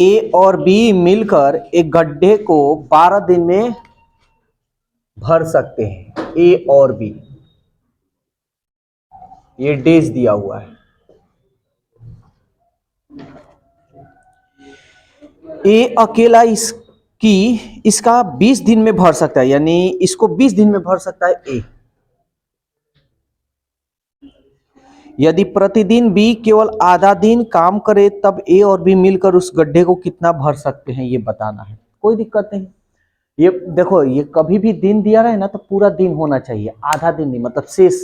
ए और बी मिलकर एक गड्ढे को 12 दिन में भर सकते हैं। ए और बी, ये डेज दिया हुआ है। ए अकेला इसका 20 दिन में भर सकता है, यानी इसको 20 दिन में भर सकता है ए। यदि प्रतिदिन बी केवल आधा दिन काम करे तब ए और बी मिलकर उस गड्ढे को कितना भर सकते हैं, ये बताना है। कोई दिक्कत नहीं। ये देखो, ये कभी भी दिन दिया रहे ना तो पूरा दिन होना चाहिए, आधा दिन नहीं, मतलब शेष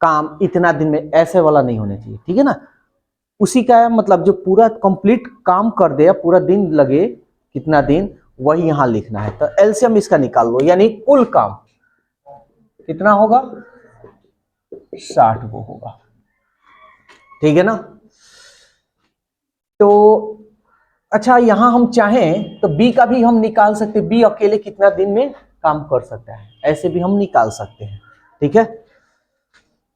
काम इतना दिन में, ऐसे वाला नहीं होना चाहिए, ठीक है ना। उसी का मतलब जो पूरा कंप्लीट काम कर दे, पूरा दिन लगे कितना दिन, वही यहां लिखना है। तो एलसीएम इसका निकाल लो, यानी कुल काम कितना होगा, 60 वो होगा, ठीक है ना। तो अच्छा, यहां हम चाहें तो बी का भी हम निकाल सकते हैं, बी अकेले कितना दिन में काम कर सकता है, ऐसे भी हम निकाल सकते हैं, ठीक है।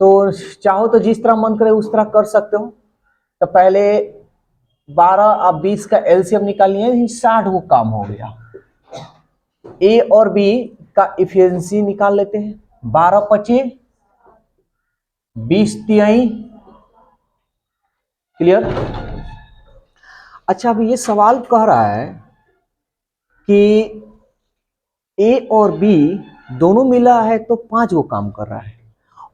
तो चाहो तो जिस तरह मन करे उस तरह कर सकते हो। तो पहले 12 और 20 का एलसीएम निकालिए, 60 वो काम हो गया। ए और बी का इफिशिएंसी निकाल लेते हैं, 12 पचे 20 तिहाई, क्लियर। अच्छा, अभी ये सवाल कह रहा है कि ए और बी दोनों मिला है तो 5 गो काम कर रहा है,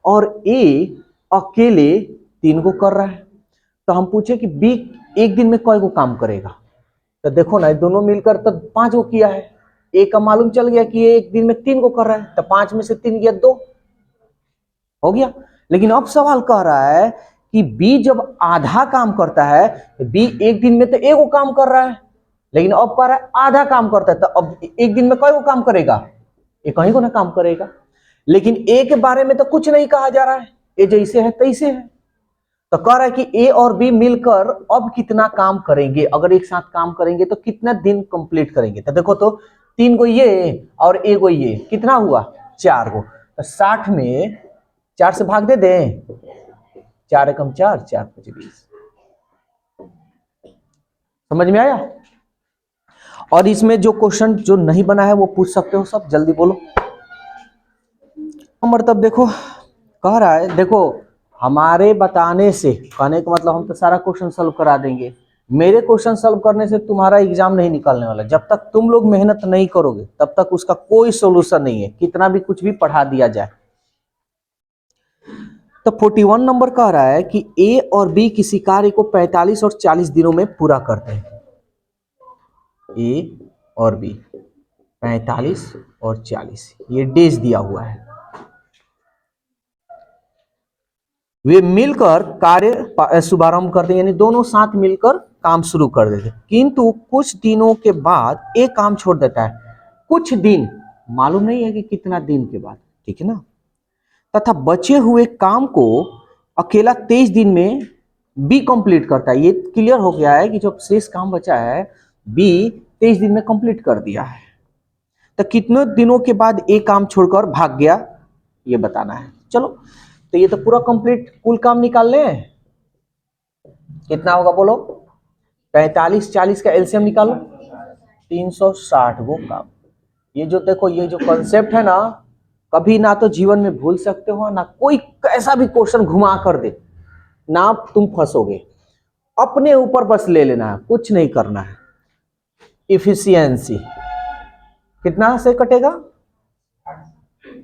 और ए अकेले 3 गो कर रहा है। तो हम पूछे कि बी एक दिन में कई गो काम करेगा। तो देखो ना, दोनों मिलकर तो 5 गो किया है। ए का मालूम चल गया कि ये एक दिन में 3 गो कर रहा है, तो 5 में से 3 गया 2 हो गया। लेकिन अब सवाल कह रहा है कि बी जब आधा काम करता है, तो बी एक दिन में तो एक गो काम कर रहा है, लेकिन अब कह रहा है आधा काम करता है, तो अब एक दिन में कई गो काम करेगा, ये कहीं को ना काम करेगा। लेकिन ए के बारे में तो कुछ नहीं कहा जा रहा है, ए जैसे है तैसे है। तो कह रहा है कि ए और बी मिलकर अब कितना काम करेंगे, अगर एक साथ काम करेंगे तो कितना दिन कंप्लीट करेंगे। तो देखो, तो 3 गो ये और 1 गो ये, कितना हुआ 4 गो। तो 60 में 4 से भाग दे दें, 4 एकम 4, 4 5 20। समझ में आया। और इसमें जो क्वेश्चन जो नहीं बना है वो पूछ सकते हो, सब जल्दी बोलो। नंबर तब देखो कह रहा है, देखो हमारे बताने से, कहने का मतलब हम तो सारा क्वेश्चन सॉल्व करा देंगे, मेरे क्वेश्चन सॉल्व करने से तुम्हारा एग्जाम नहीं निकलने वाला। जब तक तुम लोग मेहनत नहीं करोगे तब तक उसका कोई सोल्यूशन नहीं है, कितना भी कुछ भी पढ़ा दिया जाए। तो 41 नंबर कह रहा है कि ए और बी किसी कार्य को 45 और 40 दिनों में पूरा करते हैं। ए और बी 45 और 40, ये डेज दिया हुआ है। वे मिलकर कार्य शुभारंभ करते हैं, यानी दोनों साथ मिलकर काम शुरू कर देते हैं, किंतु कुछ दिनों के बाद एक काम छोड़ देता है। कुछ दिन, मालूम नहीं है कि कितना दिन के बाद, ठीक है ना। तथा बचे हुए काम को अकेला 23 दिन में बी कंप्लीट करता है। ये क्लियर हो गया है कि जो शेष काम बचा है बी 23 दिन में कंप्लीट कर दिया है। तो कितने दिनों के बाद एक काम छोड़कर भाग गया, ये बताना है। चलो, तो ये तो पूरा कंप्लीट कुल काम निकाल लें, कितना होगा बोलो। 45 40 का एलसीएम निकालो, 360 वो काम। ये जो देखो, ये जो कॉन्सेप्ट है ना, कभी ना तो जीवन में भूल सकते हो, ना कोई कैसा भी क्वेश्चन घुमा कर दे ना तुम फंसोगे। अपने ऊपर बस ले लेना है, कुछ नहीं करना है। इफिशियंसी कितना से कटेगा,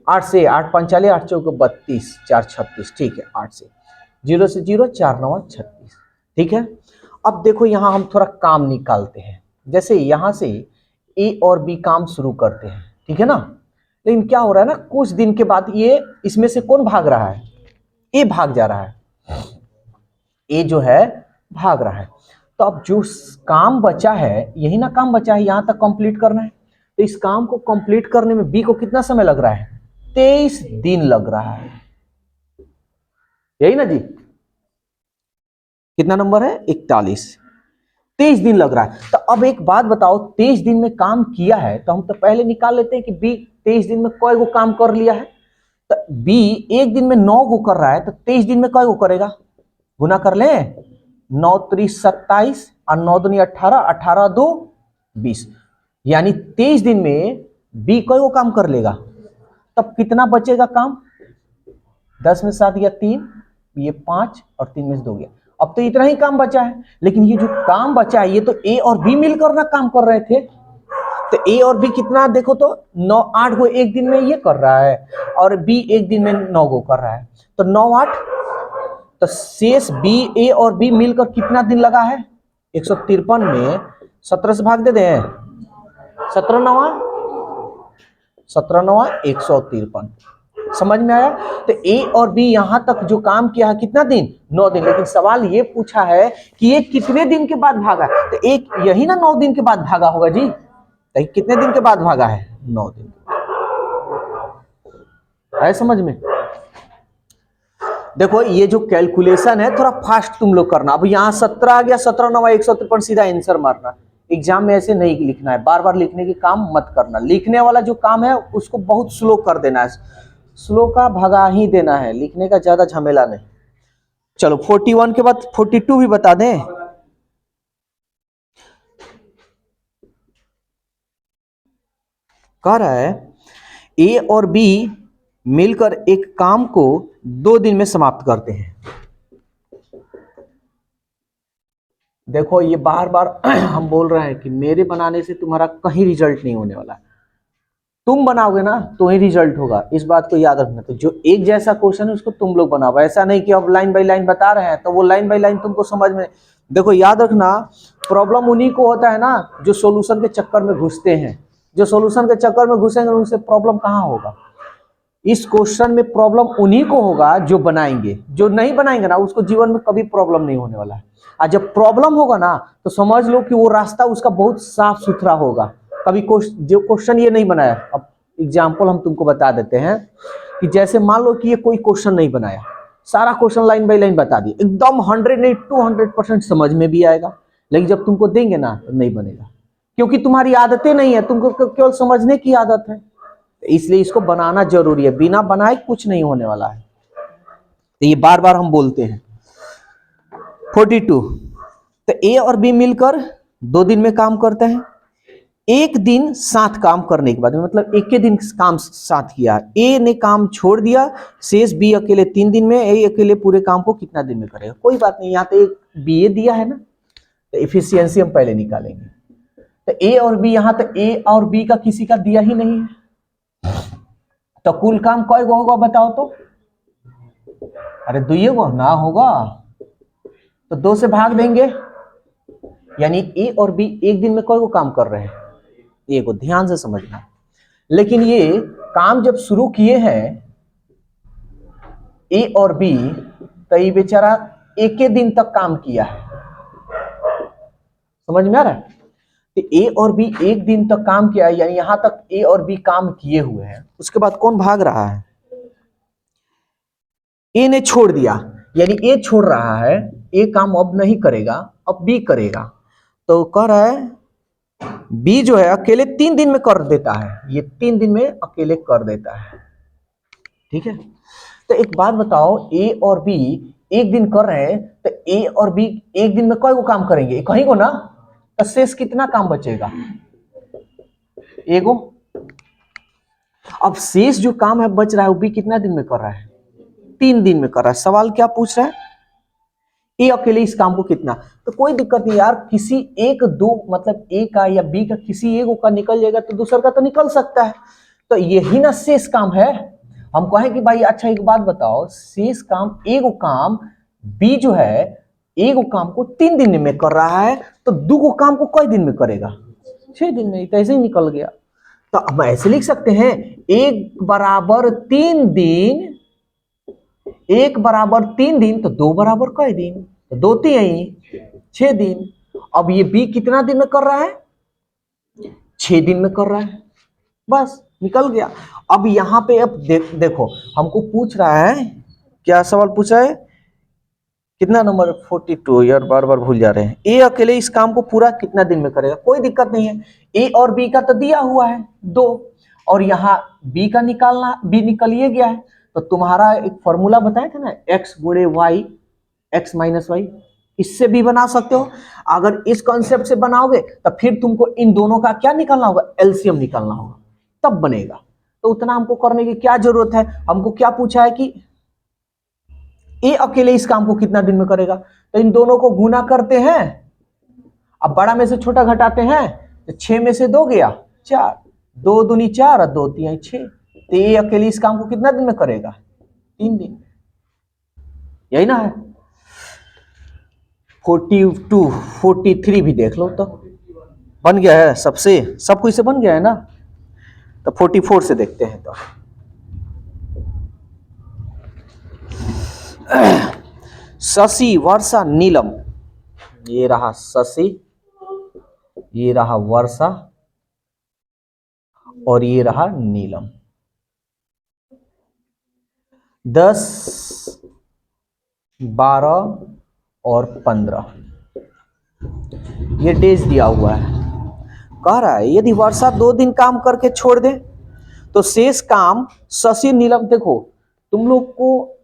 8 से, 8 पंचाली 8 चौके 32, 4 36, ठीक है। 8 से 0 से 0, 4 9 36, ठीक है। अब देखो यहां हम थोड़ा काम निकालते हैं। जैसे यहां से ए और बी काम शुरू करते हैं, ठीक है ना। लेकिन क्या हो रहा है ना, कुछ दिन के बाद ये इसमें से कौन भाग रहा है, ए भाग जा रहा है, ए जो है भाग रहा है। तो अब जो काम बचा है, यही ना काम बचा है, यहां तक कंप्लीट करना है। तो इस काम को कंप्लीट करने में बी को कितना समय लग रहा है, 23 दिन लग रहा है, यही ना जी। कितना नंबर है, 41, 23 दिन लग रहा है। तो अब एक बात बताओ, 23 दिन में काम किया है तो हम तो पहले निकाल लेते हैं कि बी 23 दिन में कई गो काम कर लिया है। तो बी एक दिन में 9 गो कर रहा है, तो 23 दिन में कई गो करेगा, गुना कर लें, 9 3 27 और 9 दूनी 18, 18 2 20, यानी 23 दिन में बी कोई वो काम कर लेगा। तब कितना बचेगा काम? 10 में 7 गया 3, ये 5 और 3 में से 2 गया। अब तो इतना ही काम बचा है, लेकिन ये जो काम बचा है ये तो ए और बी मिलकर ना काम कर रहे थे। तो ए और बी कितना देखो तो 9 8 को एक दिन में ये कर रहा है और बी एक दिन में 9 को कर रहा है, तो 9 8, तो शेष बी ए और बी मिलकर कितना दिन लगा है? 153 में 17 से भाग दे दें, 17 9 17 9 153। समझ में आया? तो ए और बी यहां तक जो काम किया है कितना दिन? 9 दिन। लेकिन सवाल ये पूछा है कि ये कितने दिन के बाद भागा? तो एक यही ना 9 दिन के बाद भागा होगा जी। तो कितने दिन के बाद भागा है? 9 दिन। आए समझ में? देखो ये जो कैलकुलेशन है थोड़ा फास्ट तुम लोग करना। अब यहाँ 17 आ गया, 17 9 153 सीधा आंसर मारना। एग्जाम में ऐसे नहीं लिखना है, बार बार लिखने के काम मत करना। लिखने वाला जो काम है उसको बहुत स्लो कर देना है, स्लो का भगा ही देना है, लिखने का ज्यादा झमेला नहीं। चलो 41 के बाद 42 भी बता दें। कह रहा है ए और बी मिलकर एक काम को 2 दिन में समाप्त करते हैं। देखो ये बार बार हम बोल रहे हैं कि मेरे बनाने से तुम्हारा कहीं रिजल्ट नहीं होने वाला। तुम बनाओगे ना तो ही रिजल्ट होगा, इस बात को याद रखना। तो जो एक जैसा क्वेश्चन है उसको तुम लोग बनाओ, ऐसा नहीं कि अब लाइन बाय लाइन बता रहे हैं तो वो लाइन बाय लाइन तुमको समझ में। देखो याद रखना, प्रॉब्लम उन्हीं को होता है ना जो सॉल्यूशन के चक्कर में घुसते हैं। जो सॉल्यूशन के चक्कर में घुसेंगे उनसे प्रॉब्लम कहाँ होगा? इस क्वेश्चन में प्रॉब्लम उन्हीं को होगा जो बनाएंगे। जो नहीं बनाएंगे ना उसको जीवन में कभी प्रॉब्लम नहीं होने वाला है। और जब प्रॉब्लम होगा ना तो समझ लो कि वो रास्ता उसका बहुत साफ सुथरा होगा। कभी जो क्वेश्चन ये नहीं बनाया, अब एग्जाम्पल हम तुमको बता देते हैं कि जैसे मान लो कि ये कोई क्वेश्चन नहीं बनाया, सारा क्वेश्चन लाइन बाय लाइन बता दिए, एकदम 100 नहीं 200% समझ में भी आएगा, लेकिन जब तुमको देंगे ना तो नहीं बनेगा, क्योंकि तुम्हारी आदतें नहीं है, तुमको केवल समझने की आदत है। इसलिए इसको बनाना जरूरी है, बिना बनाए कुछ नहीं होने वाला है। तो ये बार बार हम बोलते हैं। 42, तो ए और बी मिलकर 2 दिन में काम करते हैं। एक दिन साथ काम करने के बाद, मतलब एक के दिन काम साथ किया, ए ने काम छोड़ दिया, शेष बी अकेले 3 दिन में, ए अकेले पूरे काम को कितना दिन में करेगा? कोई बात नहीं, यहाँ तो एक बी ए दिया है ना, तो एफिशिएंसी हम पहले निकालेंगे। तो ए और बी, यहाँ तो ए और बी का किसी का दिया ही नहीं है, तो कुल काम कई गो होगा बताओ तो? अरे 2 गो ना होगा तो 2 से भाग देंगे, यानी ए और बी एक दिन में कई गो काम कर रहे हैं? ये को ध्यान से समझना। लेकिन ये काम जब शुरू किए हैं ए और बी, तो ये बेचारा एक ही दिन तक काम किया है। समझ में आ रहा है? तो ए और बी एक दिन तक काम किया है, यानी यहां तक ए और बी काम किए हुए हैं। उसके बाद कौन भाग रहा है? ए ने छोड़ दिया, यानी ए छोड़ रहा है, ए काम अब नहीं करेगा, अब बी करेगा। तो कह रहा है बी जो है अकेले 3 दिन में कर देता है, ये 3 दिन में अकेले कर देता है। ठीक है, तो एक बात बताओ, ए और बी एक दिन कर रहे हैं, तो ए और बी एक दिन में कई को काम करेंगे? कहीं को ना, तो शेष कितना काम बचेगा? एगो। अब शेष जो काम है बच रहा है वो बी कितना दिन में कर रहा है? 3 दिन में कर रहा है। सवाल क्या पूछ रहा है? ए अकेले इस काम को कितना? तो कोई दिक्कत नहीं यार, किसी एक दो, मतलब ए का या बी का किसी एक का निकल जाएगा तो दूसरा का तो निकल सकता है। तो यही ना शेष काम है। हम कहें कि भाई अच्छा एक बात बताओ, शेष काम, एक काम बी जो है एक काम को 3 दिन में कर रहा है, तो 2 काम को कई दिन में करेगा? 6 दिन में। तो ऐसे ही निकल गया। तो हम ऐसे लिख सकते हैं, 1 बराबर 3 दिन, 1 बराबर 3 दिन, तो 2 बराबर कई दिन? तो 2 3 6 दिन। अब ये बी कितना दिन में कर रहा है? 6 दिन में कर रहा है, बस निकल गया। अब यहां पे अब देखो हमको पूछ रहा है, क्या सवाल पूछा है? कितना नंबर? 42। यार बार बार भूल जा रहे हैं। ए अकेले इस काम को पूरा कितना दिन में करेगा? कोई दिक्कत नहीं है, ए और बी का तो दिया हुआ है 2, और यहाँ बी का निकालना, बी निकलिए गया है। तो तुम्हारा एक फॉर्मूला बताया था ना, एक्स गुणे वाई, एक्स माइनस वाई, इससे भी बना सकते हो। अगर इस कॉन्सेप्ट से बनाओगे तो फिर तुमको इन दोनों का क्या निकालना होगा, एलसीएम निकालना होगा, तब बनेगा। तो उतना हमको करने की क्या जरूरत है, हमको क्या पूछा है कि ए अकेले इस काम को कितना दिन में करेगा, तो इन दोनों को गुना करते हैं, अब बड़ा में से छोटा घटाते हैं, तो 6 में से 2 गया 4, 2 दूनी 4 और 2 तिहाई 6, तो ये अकेले इस काम को कितना दिन में करेगा, 3 दिन। यही ना है। 42 43 भी देख लो, तो बन गया है सबसे, सब कुछ से बन गया है ना। तो 44 से देखते हैं। तो शशि वर्षा नीलम, ये रहा शशि, ये रहा वर्षा और ये रहा नीलम। 10 12 और 15 ये डेज दिया हुआ है। कह रहा है यदि वर्षा 2 दिन काम करके छोड़ दे तो शेष काम शशि नीलम। देखो तुम लोग को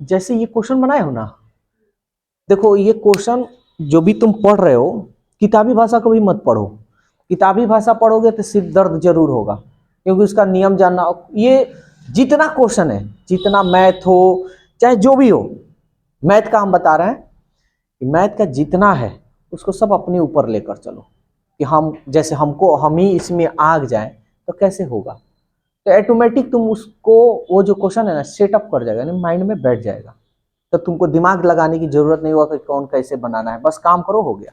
जैसे ये क्वेश्चन बनाए हो ना, देखो ये क्वेश्चन जो भी तुम पढ़ रहे हो, किताबी भाषा को भी मत पढ़ो। किताबी भाषा पढ़ोगे तो सिर दर्द जरूर होगा, क्योंकि उसका नियम जानना। ये जितना क्वेश्चन है, जितना मैथ हो चाहे जो भी हो, मैथ का हम बता रहे हैं कि मैथ का जितना है उसको सब अपने ऊपर लेकर चलो, कि हम जैसे हम ही इसमें आग जाए तो कैसे होगा। तो ऑटोमेटिक तुम उसको, वो जो क्वेश्चन है ना, सेटअप कर जाएगा, यानी माइंड में बैठ जाएगा। तो तुमको दिमाग लगाने की जरूरत नहीं होगा कि कौन कैसे बनाना है, बस काम करो, हो गया।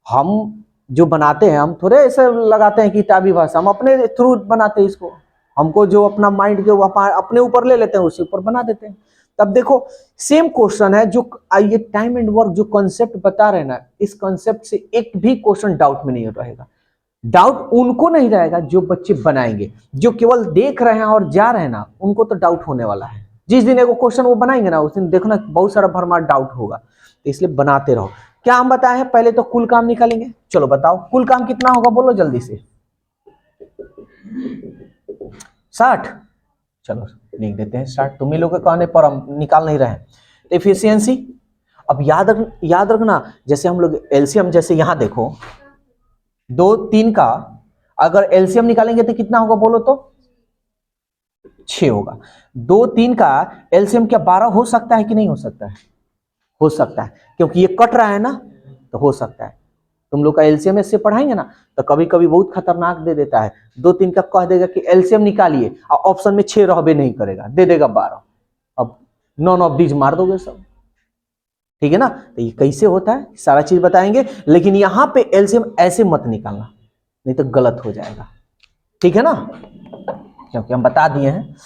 हम जो बनाते हैं, हम थोड़े ऐसे लगाते हैं किताबी भाषा, हम अपने थ्रू बनाते हैं इसको। हमको जो अपना माइंड के अपने ऊपर ले लेते हैं, उसी ऊपर बना देते हैं। तब देखो सेम क्वेश्चन है, जो ये टाइम एंड वर्क जो कॉन्सेप्ट बता रहे हैं ना, इस कॉन्सेप्ट से एक भी क्वेश्चन डाउट में नहीं रहेगा। डाउट उनको नहीं रहेगा जो बच्चे बनाएंगे, जो केवल देख रहे हैं और जा रहे हैं ना, उनको तो डाउट होने वाला है। जिस दिन एक क्वेश्चन वो बनाएंगे ना, उस दिन देखना बहुत सारा भरमार डाउट होगा। तो इसलिए बनाते रहो। क्या हम बताए हैं, पहले तो कुल काम निकालेंगे। चलो बताओ कुल काम कितना होगा, बोलो जल्दी से। 60। चलो लिख देते हैं 60, तुम्हें लोग के कहने पर हम निकाल नहीं रहे हैं। एफिशिएंसी, अब याद रखना, जैसे हम लोग एलसीएम, जैसे यहां देखो 2 3 का अगर एलसीएम निकालेंगे तो कितना होगा बोलो तो, 6 होगा। 2 3 का एलसीएम क्या 12 हो सकता है कि नहीं हो सकता है? हो सकता है, क्योंकि ये कट रहा है ना, तो हो सकता है। तुम लोग का एलसीएम से पढ़ाएंगे ना, तो कभी कभी बहुत खतरनाक दे देता है। 2 3 का कह देगा कि एलसीएम निकालिए, और ऑप्शन में 6 रहबे नहीं करेगा, दे देगा 12। अब नॉन ऑफ दीज मार दोगे सब, ठीक है ना। तो ये कैसे होता है सारा चीज बताएंगे, लेकिन यहां पे एलसीएम ऐसे मत निकालना, नहीं तो गलत हो जाएगा, ठीक है ना, क्योंकि हम बता दिए हैं।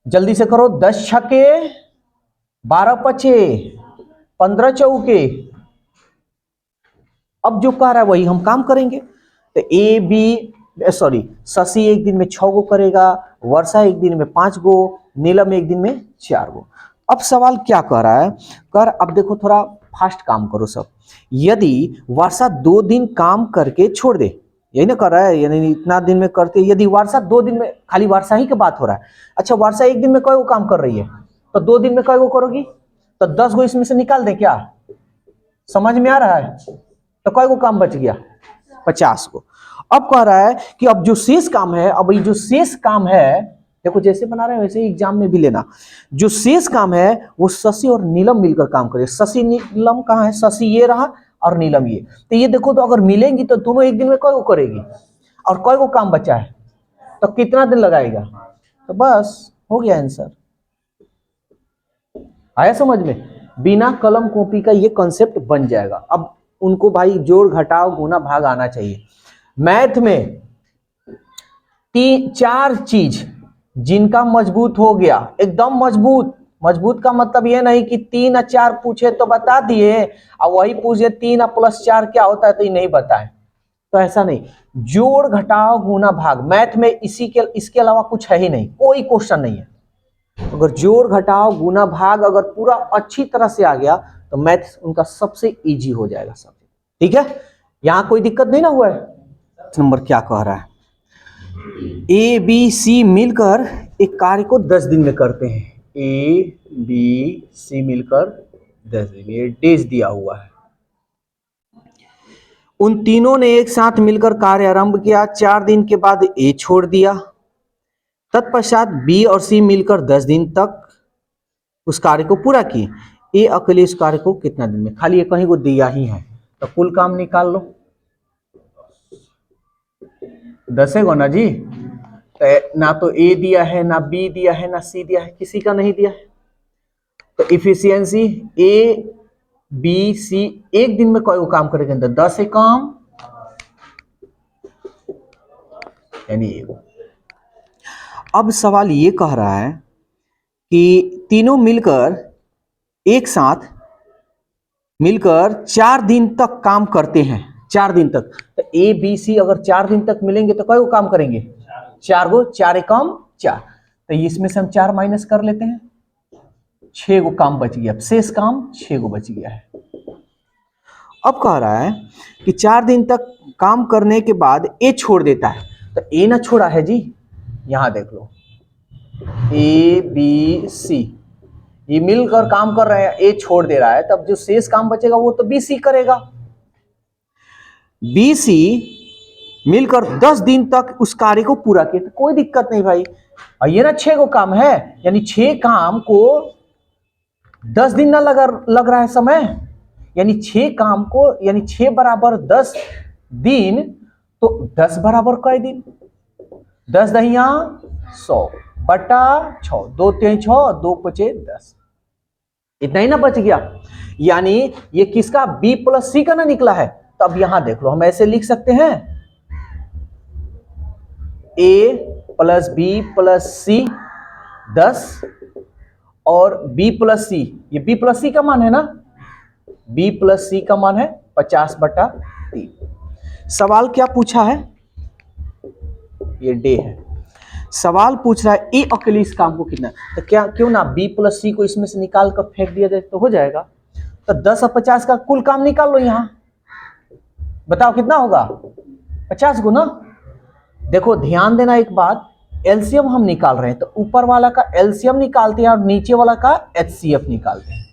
जल्दी से करो, 10 छक्के 12 पचे 15 चौके। अब जो कह रहा है वही हम काम करेंगे। तो शशि एक दिन में 6 गो करेगा, वर्षा एक दिन में 5 गो, नीलम एक दिन में 4 गो। अब सवाल क्या कह रहा है, अब देखो थोड़ा फास्ट काम करो सब। यदि वर्षा 2 दिन काम करके छोड़ दे, यही ना कर रहा है, यानी इतना दिन में करते, यदि वर्षा 2 दिन में, खाली वर्षा ही की बात हो रहा है। अच्छा वर्षा एक दिन में कई गो काम कर रही है, तो 2 दिन में कई गो करोगी, तो 10 गो इसमें से निकाल दे, क्या समझ में आ रहा है? तो कई गो काम बच गया, 50 गो। अब कह रहा है कि अब जो शेष काम है, अब ये जो शेष काम है, देखो जैसे बना रहे हैं वैसे ही एग्जाम में भी लेना। जो शेष काम है वो शशि और नीलम मिलकर काम करे। शशि नीलम कहाँ है, शशि ये रहा और नीलम ये। तो ये देखो, तो अगर मिलेंगी तो दोनों एक दिन में कई गो करेगी, और कई गो काम बचा है, तो कितना दिन लगाएगा, तो बस हो गया आंसर। आया समझ में? बिना कलम कॉपी का ये कॉन्सेप्ट बन जाएगा। अब उनको भाई जोड़ घटाव गुना भाग आना चाहिए। मैथ में 4 चीज जिनका मजबूत हो गया, एकदम मजबूत। मजबूत का मतलब ये नहीं कि 3 और 4 पूछे तो बता दिए, और वही पूछे 3 और प्लस 4 क्या होता है तो ये नहीं बताए, तो ऐसा नहीं। जोड़ घटाव गुना भाग मैथ में इसके अलावा कुछ है ही नहीं, कोई क्वेश्चन नहीं है। अगर जोड़ घटाव गुना भाग अगर पूरा अच्छी तरह से आ गया तो मैथ उनका सबसे इजी हो जाएगा सब, ठीक है। यहां कोई दिक्कत नहीं ना हुआ है। नंबर क्या कह रहा है, ए बी सी मिलकर एक कार्य को 10 दिन में करते हैं। ए बी सी मिलकर 10 दिन, ये डेज दिया हुआ है। उन तीनों ने एक साथ मिलकर कार्य आरंभ किया। 4 दिन के बाद ए छोड़ दिया। तत्पश्चात बी और सी मिलकर 10 दिन तक उस कार्य को पूरा किए। ए अकेले इस कार्य को कितना दिन में, खाली ये कहीं को दिया ही है तो कुल काम निकाल लो। 10 है ना जी, तो ना तो ए दिया है, ना बी दिया है, ना सी दिया है, किसी का नहीं दिया है। तो इफिशियंसी ए बी सी एक दिन में कोई काम करेगा, 10 है काम, यानी अब सवाल ये कह रहा है कि तीनों मिलकर एक साथ मिलकर 4 दिन तक काम करते हैं। 4 दिन तक, तो ए बी सी अगर 4 दिन तक मिलेंगे तो कई काम करेंगे, 4 गो, 4 एकम 4, तो इसमें से हम 4 माइनस कर लेते हैं, 6 गो काम बच गया, शेष काम 6 गो बच गया है। अब कह रहा है कि 4 दिन तक काम करने के बाद ए छोड़ देता है, तो ए ना छोड़ा है जी, यहां देख लो ए बी सी ये मिलकर काम कर रहे हैं, ए छोड़ दे रहा है, तब जो शेष काम बचेगा वो तो बी सी करेगा। बी सी मिलकर 10 दिन तक उस कार्य को पूरा किया, तो कोई दिक्कत नहीं भाई। और ये ना 6 को काम है, यानी 6 काम को 10 दिन ना लग रहा है समय, यानी 6 काम को, यानी 6 बराबर 10 दिन, तो 10 बराबर कई दिन, 10 दहिया 100 बटा 6, 2 3 6, 2 5 10, इतना ही ना बच गया। यानी ये किसका, बी प्लस सी का ना निकला है। तो अब यहां देख लो, हम ऐसे लिख सकते हैं ए प्लस बी प्लस सी 10 और बी प्लस सी, ये बी प्लस सी का मान है ना, बी प्लस सी का मान है 50 बटा 3। सवाल क्या पूछा है, ये डे है। सवाल पूछ रहा है ए अकेले इस काम को कितना, तो क्या क्यों ना बी प्लस सी को इसमें से निकाल कर फेंक दिया जाए तो हो जाएगा। तो 10 और 50 का कुल काम निकाल लो, यहां बताओ कितना होगा, 50 गुना। देखो ध्यान देना एक बात, एलसीएम हम निकाल रहे हैं तो ऊपर वाला का एलसीएम निकालते हैं और नीचे वाला का एचसीएफ निकालते हैं।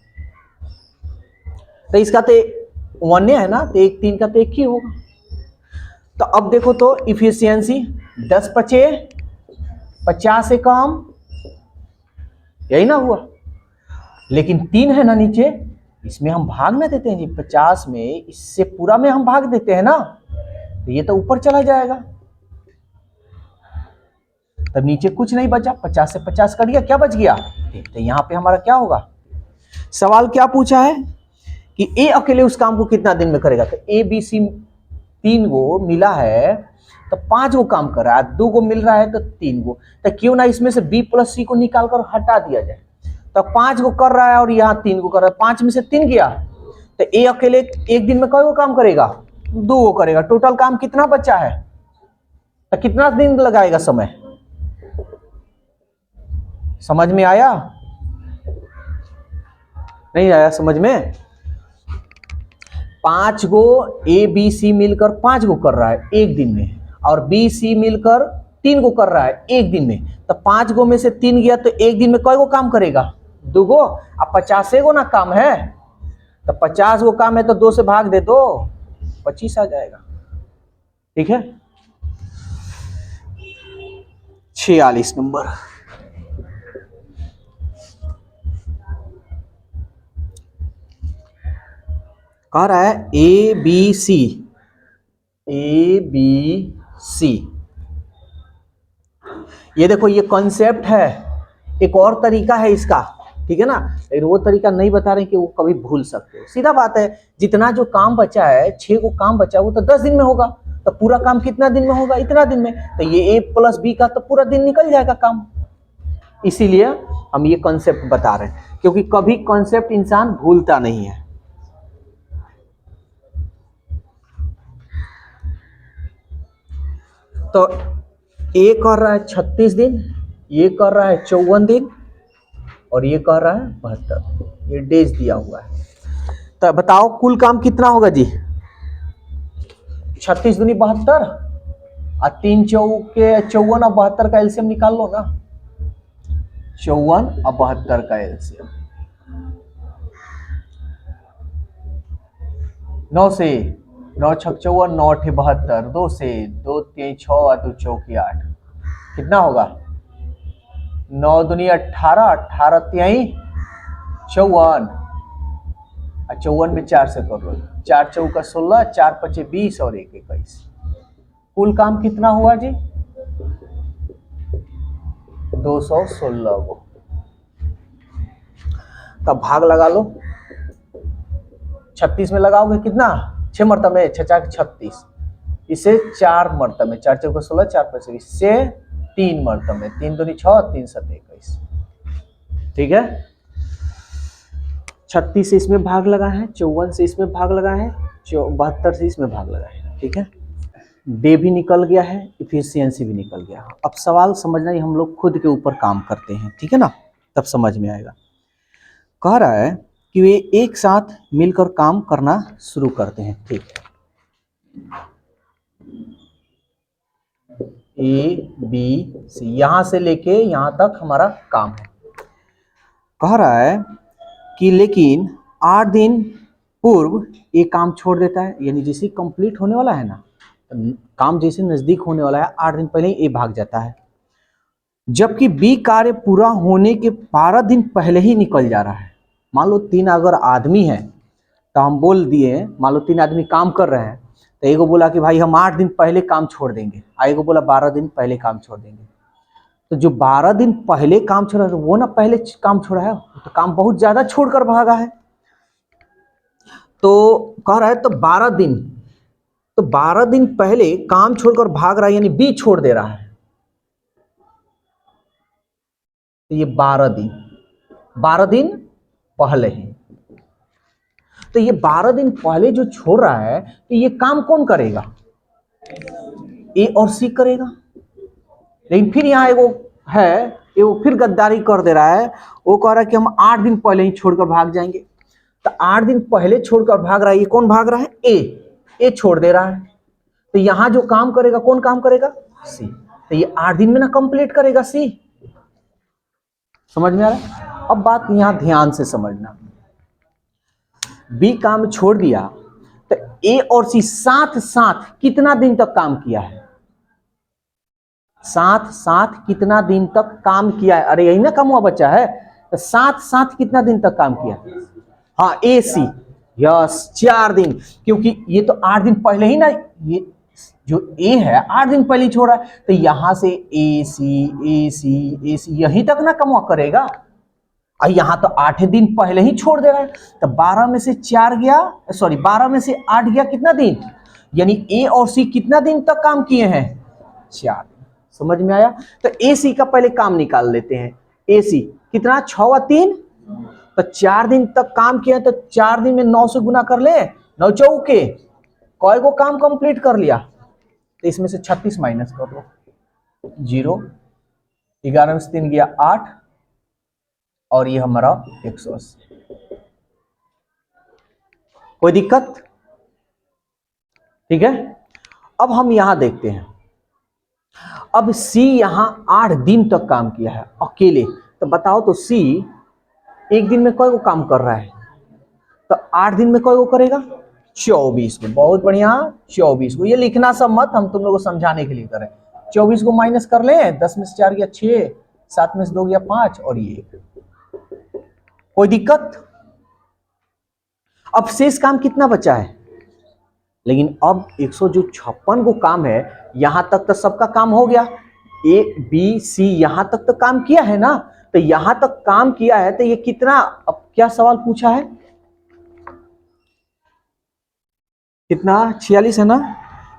तो इसका तो 1 है ना, तो 1 3 का तो 1 ही होगा। तो अब देखो तो इफिशियंसी 10 बचे 50 से कम, यही ना हुआ, लेकिन 3 है ना नीचे, इसमें हम भाग ना देते हैं जी, 50 में इससे पूरा में हम भाग देते हैं ना, तो ये तो ऊपर चला जाएगा, तब नीचे कुछ नहीं बचा, 50 से 50 कर दिया, क्या बच गया, तो यहां पे हमारा क्या होगा। सवाल क्या पूछा है कि ए अकेले उस काम को कितना दिन में करेगा, तो ए बी सी 3 गो मिला है तो 5 गो काम कर रहा है, 2 गो मिल रहा है तो 3 गो, तो क्यों ना इसमें से बी प्लस सी को निकाल कर हटा दिया जाए। तो 5 गो कर रहा है और यहाँ 3 गो कर रहा है, 5 में से 3 गया, तो ए अकेले एक दिन में कई गो काम करेगा, 2 गो करेगा, टोटल काम कितना बचा है, तो कितना दिन लगाएगा समय, समझ में आया, नहीं आया समझ में। 5 गो ए बी सी मिलकर 5 गो कर रहा है एक दिन में, और बी सी मिलकर 3 गो कर रहा है एक दिन में, तो 5 गो में से 3 गया तो एक दिन में कई गो काम करेगा, 2 गो। अब 50 गो ना काम है, तो 50 गो काम है तो 2 से भाग दे दो, 25 आ जाएगा, ठीक है। 46 नंबर। कह रहा है A B C, A B C, ये देखो ये कॉन्सेप्ट है, एक और तरीका है इसका, ठीक है ना, लेकिन वो तरीका नहीं बता रहे कि वो कभी भूल सकते हो। सीधा बात है, जितना जो काम बचा है, 6 को काम बचा वो तो 10 दिन में होगा, तो पूरा काम कितना दिन में होगा, इतना दिन में, तो ये ए प्लस बी का तो पूरा दिन निकल जाएगा काम। इसीलिए हम ये कॉन्सेप्ट बता रहे हैं, क्योंकि कभी कॉन्सेप्ट इंसान भूलता नहीं है। तो ए कर रहा है 36 दिन, ये कर रहा है 54 दिन, और ये कर रहा है 72, ये डेज दिया हुआ है। तो बताओ कुल काम कितना होगा जी, 36 दूनी 72, और 3 चौके 54 और 72 का एलसीएम निकाल लो ना, 54 और 72 का एलसीएम, 9 से 9 छक 54, 9 अठे 72, 2 से 2 3 6 और 2 चौकी 8, कितना होगा 9 दूनी 18, 18 तिहाई 54, 54 में 4 से कर लो, 4 चौका 16, 4 पचे 20 और 1 21। कुल काम कितना हुआ जी 216 को। तब भाग लगा लो, 36 में लगाओगे कितना 6 मरतबे 6 4 36, इसे 4 मरतबे 4 चौका 16, 4 पचे 20 से 3 मरतबे 3 दूनी 6, 3 7 21। ठीक है, 36 से इसमें भाग लगा है, 54 से इसमें भाग लगा है, 72 से इसमें भाग लगा है। ठीक है, डे भी निकल गया है, इफिशियंसी भी निकल गया। अब सवाल समझना ही हम लोग खुद के ऊपर काम करते हैं, ठीक है ना, तब समझ में आएगा। कह रहा है कि वे एक साथ मिलकर काम करना शुरू करते हैं। ठीक है, ए बी सी यहां से लेके यहां तक हमारा काम है। कह रहा है कि लेकिन 8 दिन पूर्व ये काम छोड़ देता है, यानी जैसे कंप्लीट होने वाला है ना, काम जैसे नजदीक होने वाला है 8 दिन पहले ही ए भाग जाता है, जबकि बी कार्य पूरा होने के 12 दिन पहले ही निकल जा रहा है। मान लो 3 अगर आदमी है तो हम बोल दिए, मान लो 3 आदमी काम कर रहे हैं, तो एगो बोला कि भाई हम 8 दिन पहले काम छोड़ देंगे, एगो बोला 12 दिन पहले काम छोड़ देंगे। तो जो 12 दिन पहले काम छोड़ा है वो ना पहले काम छोड़ा है, तो काम बहुत ज्यादा छोड़कर भागा है। तो कह रहा है तो 12 दिन पहले काम छोड़कर भाग रहा है, यानी बी छोड़ दे रहा है। तो ये 12 दिन पहले ही, तो ये 12 दिन पहले जो छोड़ रहा है, तो ये काम कौन करेगा, ए और सी करेगा। लेकिन फिर यहाँ एगो है, वो फिर गद्दारी कर दे रहा है, वो कह रहा है कि हम 8 दिन पहले ही छोड़कर भाग जाएंगे। तो 8 दिन पहले छोड़कर भाग रहा है, ये कौन भाग रहा है, ए छोड़ दे रहा है। तो यहां जो काम करेगा कौन काम करेगा, सी। तो ये 8 दिन में ना कंप्लीट करेगा सी। समझ में आ रहा है? अब बात यहां ध्यान से समझना, बी काम छोड़ दिया तो ए और सी साथ साथ कितना दिन तक काम किया है, साथ साथ कितना दिन तक काम किया है, अरे यही ना कम हुआ बच्चा है, तो साथ साथ कितना दिन तक काम किया, हाँ ए सी, यस 4 दिन, क्योंकि ये तो 8 दिन पहले ही ना, ये जो ए है 8 दिन पहले ही छोड़ा है, तो यहां से ए सी यहीं तक ना कम करेगा, और यहां तो 8 दिन पहले ही छोड़ दे रहा है। तो 12 में से 4 गया, सॉरी 12 में से 8 गया कितना दिन, यानी ए और सी कितना दिन तक काम किए हैं, 4 दिन। समझ में आया? तो ए सी का पहले काम निकाल लेते हैं। ए सी कितना, 6 और 3, तो 4 दिन तक काम किया, तो 4 दिन में 9 से गुना कर ले, 9 चौके कई को काम कंप्लीट कर लिया, तो इसमें से 36 माइनस कर लो, 0, 11 में से 3 गया 8, और ये हमारा 180। कोई दिक्कत? ठीक है, अब हम यहां देखते हैं, अब सी यहां 8 दिन तक काम किया है अकेले, तो बताओ तो सी एक दिन में कई को काम कर रहा है, तो 8 दिन में कई को करेगा, 24 को। बहुत बढ़िया, 24 को। ये लिखना सब मत, हम तुम लोगों को समझाने के लिए कर रहे हैं। 24 को माइनस कर ले, 10 में से 4 गया 6, 7 में से 2 गया 5, और ये 1। कोई दिक्कत? अब शेष काम कितना बचा है, लेकिन अब 156 को काम है, यहां तक तो सबका काम हो गया, ए बी सी यहां तक तो काम किया है ना, तो यहां तक काम किया है, तो ये कितना, अब क्या सवाल पूछा है, कितना, 46 है ना,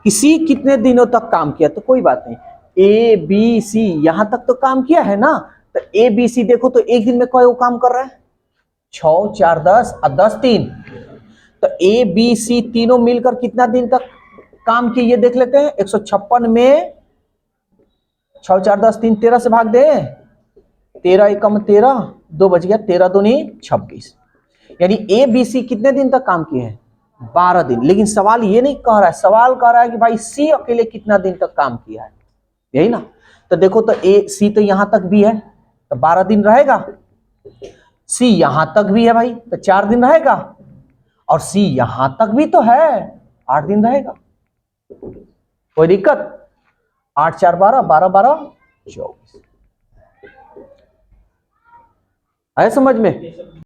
कि सी कितने दिनों तक काम किया, तो कोई बात नहीं, ए बी सी यहां तक तो काम किया है ना, तो ए बी सी देखो तो एक दिन में कोई काम कर रहा है, 6 4 10 और 10 3, तो ए बी सी तीनों मिलकर कितना दिन तक काम किए ये देख लेते हैं। 156 में 6 4 10 3 13 से भाग दे, 13 एकम 13, 2 बच गया, 13 दूनी 26, यानी ए बी सी कितने दिन तक काम किए हैं, 12 दिन। लेकिन सवाल ये नहीं कह रहा है, सवाल कह रहा है कि भाई सी अकेले कितना दिन तक काम किया है, यही ना। तो देखो तो ए सी तो यहां तक भी है, तो 12 दिन रहेगा, सी यहां तक भी है भाई, तो 4 दिन रहेगा, और सी यहां तक भी तो है, 8 दिन रहेगा, कोई दिक्कत? 8 4 12, 12 12 24 आया समझ में?